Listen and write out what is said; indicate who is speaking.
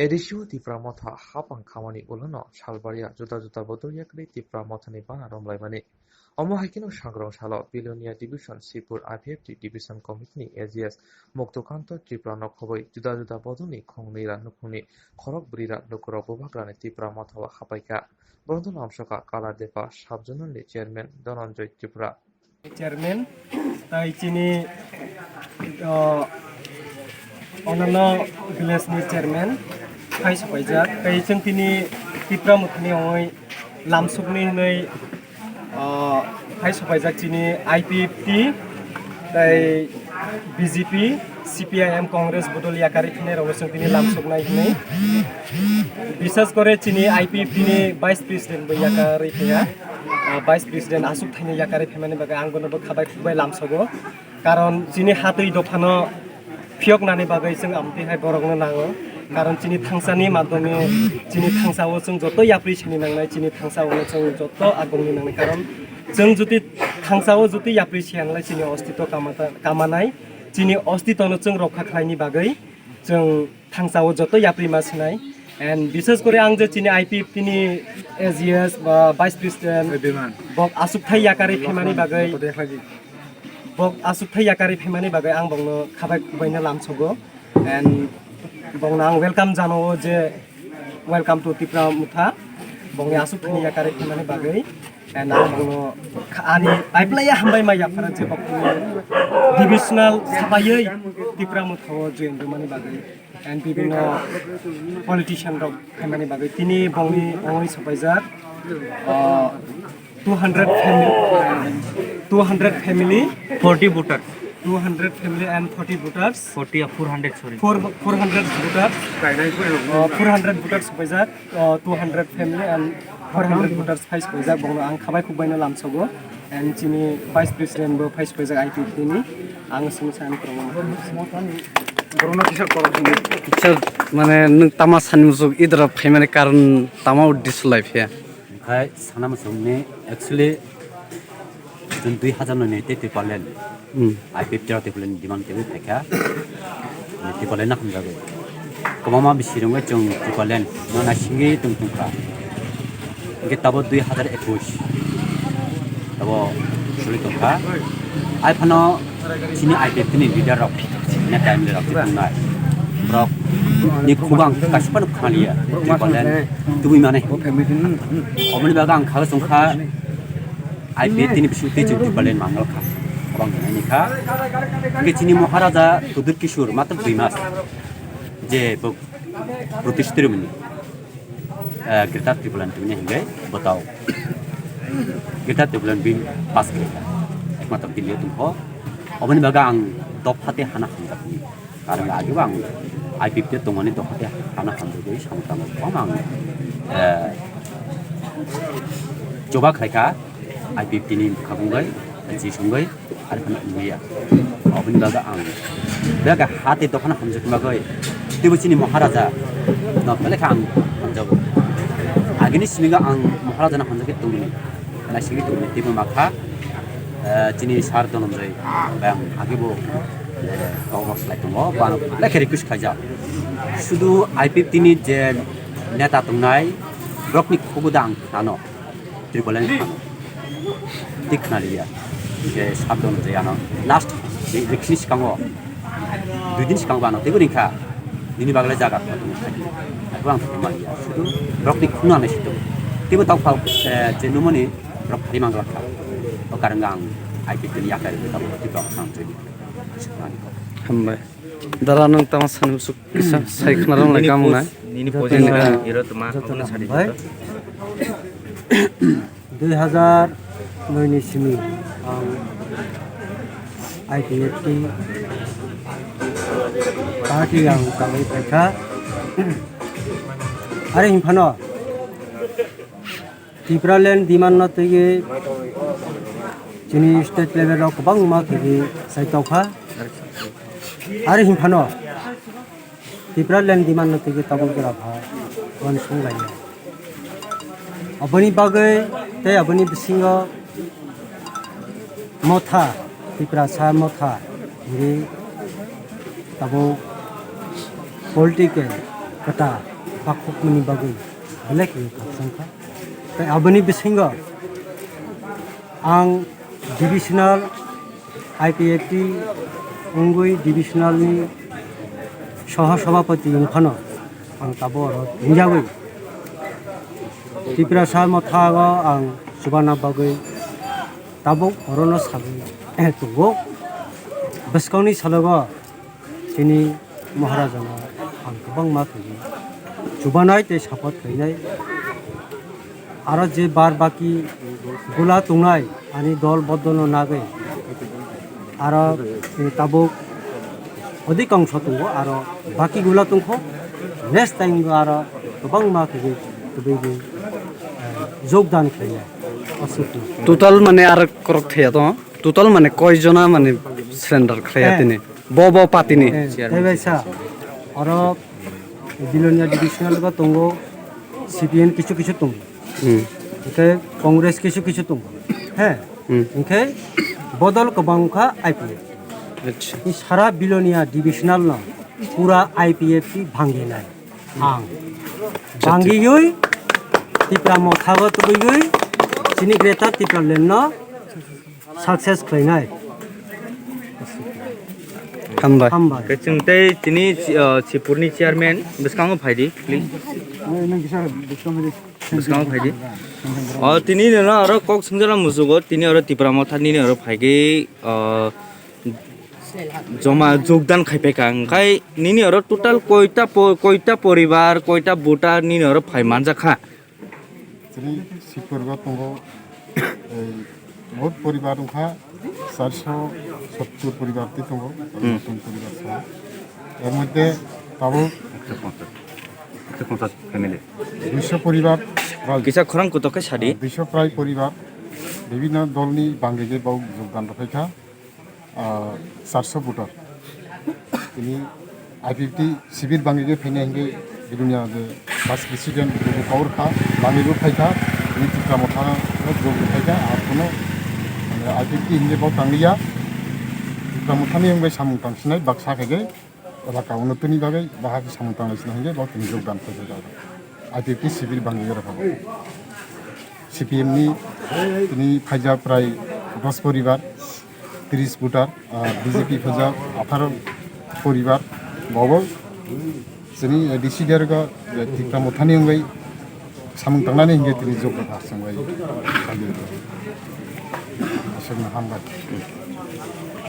Speaker 1: Edisio Tipra Motha Hapang Kamani Ulano, Shalbaria, Juta Bodoria Tipra Motani Bana Romlaimani. Omo Hakino Shangrong Shalo, Billionaire Division, Sipur IPFT Division Committee, AGS, Moktokanto, Tipra Nokovoi, Juta Bodoni, Kongnira Nukuni, Korok Brira, Nukuro Bubagrani, Tipra Mothawa Hapaika, Bondon Amshoka, Kala Depa, Shabjunuli, Chairman, Donanjoy Tipra.
Speaker 2: Chairman, Taichini Onano Village ni Chairman, Hai Sapajak, Kaijang Tini Tipra Mutni Oi, Lamsukni Nei Hai Sapajak Tini IPFT, Tai BJP, CPIM Congress Bodol Yakari Tini Rawasung Tini Lamsuknai Nei, Bisas Kore Tini IPFT ni Vice President Yakari Tia. Vice President Asuk Thani Yakari Family Baga Angono Kabai Kubai Lamsogo, Karon Jini Hati Dopano Piok Nani Bagai Sing Amti Hai Borogno Nango, Karon Jini Tangsani Madome, Jini Tangsawo Sung Joto Yapri Chini Nangai, Jini Tangsawo Sung Joto Agongni Nangai Karon, Jung Juti Tangsawo Juti Yapri Chianglai Jini Ostito Kamanai, Jini Ostito no Jung Rokha Khlaini Bagai, Jung Tangsawo Joto Yapri Masinai, and বিশেষ করে আং যে চিনি IPFT ni AGS Vice President bok asuk thai yakari phemani bagai bok asuk thai yakari phemani bagai ang bongno khabai kubaina lamsogo and bongna ang welcome jano je welcome to Tipra Mutha bongni asuk thai yakari phemani bagai and ang bongno ani aiplaya hambai ma yakara je bok divisional sabayai Tipra Mutha je mani bagai and বিভিন্ন politician rok family bagai tini bongni ongoi sapajak 200 family 40 voters 200 family and 40 voters 400 sorry 400 voters 400 voters sapajak 200 family and 400 voters face sapajak bongno ang khabai khubbaina lamsogo and tini vice president bo face sapajak IPFT ni ang sungsan program
Speaker 3: মানে তামা সানিমুসুক ইদরা ফেমানে কারণ তামা উদ্দেশ্য life হে
Speaker 4: খাই সানামুসুকনে actually जुन 2009 তে টিপালেন IPFT তে বলেন demand তে ফেকা টিপালেন না খমজাগো কমামা বিসিরঙ্গে जों টিপালেন না সিঙ্গি তুমতুমকা গে তাবো 2021 তাবো সুলিতকা আইফানো চিনি IPFT ni leader rock na time le rakti tunai rok ni khubang kaspan khaliya tipalan tumi mane omni baga ang khaga songkha IPFT ni bisute ju tipalen mangal kha bang ni kha ge chini maharaja tudur kishor matr 2 mas je প্রতিষ্ঠিত মনি greater টিপলান তুমি হিঙ্গে बताओ greater টিপলান বিন pass করেगा একমাত্র Delhi তুমको omni baga ang dopate hana khamjabni karon age bang IPFT tongani dopate hana khamjabni samtamo amang joba khaika IPFT ni khabungai ji sungai ar khana nuya obni baga ang baga hate dopana khamjabni tibuchini maharaja no pele khang khamjabo agini simiga ang maharaja na khamjake tongni na sigi tongni tibu makha chini sar dononjai bang agibo kawos laitongo bano lekhe request khaja sudu IPFT ni je neta tongnai rokni khobudang ano tripolen ano tiknaliya je sar dononjai ano last election sikango 2 din sikang bano teburingkha nini bagla jaga bang maliya sudu rokni khuna na situ tebu taw pau je numoni rok rimangla kha Karangang IPFT ni yakari kita tiba sampai
Speaker 3: hambai dara nang tama sanusuk sai khnarang lai kamu na
Speaker 5: ini position iro tuma ona sari
Speaker 2: 2009 ni simi IPFT party yang kami mereka hari ini pano Tipraland di mana tu ye Jini state level ro kubang ma ki sai tokha ari him phano Tipraland di mana tu ye tabul kara bha wan sung lai abani bagai te abani bisingo motha Tipra sa motha ni tabo political kata pakukmani bagui belek ni kapsangka tai abani bisinga ang divisional IPFT ungui divisional ni সহসভাপতি ওখানো আং তাবো হিংজাগৈ ত্রিপুরা সাল মথাগ আং সুবানা বাগৈ তাবো অরণ সাগৈ তুগো বসকনি সালগ তিনি মহারাজানা আং গোबां मा खैयो সুবানাই তে সাপত खैनाय आरो जे बार बाकी गुला तुंनाय आनी दल बदनो नागै आरो ताबो अधिकांश दङ आरो बाकिगुला दङ नेक्स्ट टाइम आरो गोबां मा खैयो बेबायदि যোগদান खालामो असुखि
Speaker 3: টোটাল মানে আর করক থায়া তো টোটাল মানে কয়জনা মানে সারেন্ডার খায়া তিনি ব পাতিনি
Speaker 2: बेबायसा आरो बिलोनिया डिभिजनाल बा दङ CPN কিছু কিছু दङ ओमफ्राय कंग्रेस কিছু কিছু दङ হ্যাঁ ओमफ्राय बदल गोबांखा IPF
Speaker 3: আচ্ছা
Speaker 2: सारा बिलोनिया डिभिजनाल न पूरा IPF की भांगिनाय आं भांगियै तिप्रा मथागो तुबैयै चिनि ग्रेटा तिप्रा लेन सक्सेस खैनाय
Speaker 3: हामबाय
Speaker 2: हामबाय
Speaker 5: जोंते दिनै सिपुरनि चेयारमेन बेसेबां फायदि प्लिज बेसेबां फायदि तिनि नोना आरो कक संजना मुजुगो तिनि आरो तिप्रा मथानि आरो फायगे जमा যোগদান खायफेका ओंखाय निनि आरो टोटाल कयटा परिबार कयटा भोटार निनि आरो फायमान जाखा
Speaker 6: जोंनि सिपुरगा दङ बहुत परिबार दंखा 470 परिबार दङ नতুন परिबार सह এর মধ্যে তাবো 150 ফ্যামিলি 200 পরিবার
Speaker 5: কিসা খরাং কতকে সাদি
Speaker 6: 200 প্রায় পরিবার বিভিন্ন দলনি বাঙ্গিগে বাউ যোগদান রাখাইখা 400 ভোটার তিনি IPFT শিবির বাঙ্গিগে ফেনে হিঙ্গে बिरुनिया बास प्रेसिडेंट पावर खा बांगेबो फायखा नि तिप्रा मथा जोग फायखा आखोनो IPFT हिंगे बाव तांलिया तिप्रा मथानि हिंगे सामुं तांसिनाय बाक्सा खागे एलाका उन्नतिनि बागै बाहागि सामुं तांसिनाय हिंगे बाव तिनि जोगदान फायखा IPFT शिबिर बांगेगे राखा CPM नि तिनि फायजा प्राय 10 परिबार 30 भोटार BJP फायजा 18 परिबार बावबो जोंनि डिसिडियारगा तिप्रा मथानि अनगायै सामुं तांनानै हिंगे तिनि जौगा हारसिंबाय हामबाय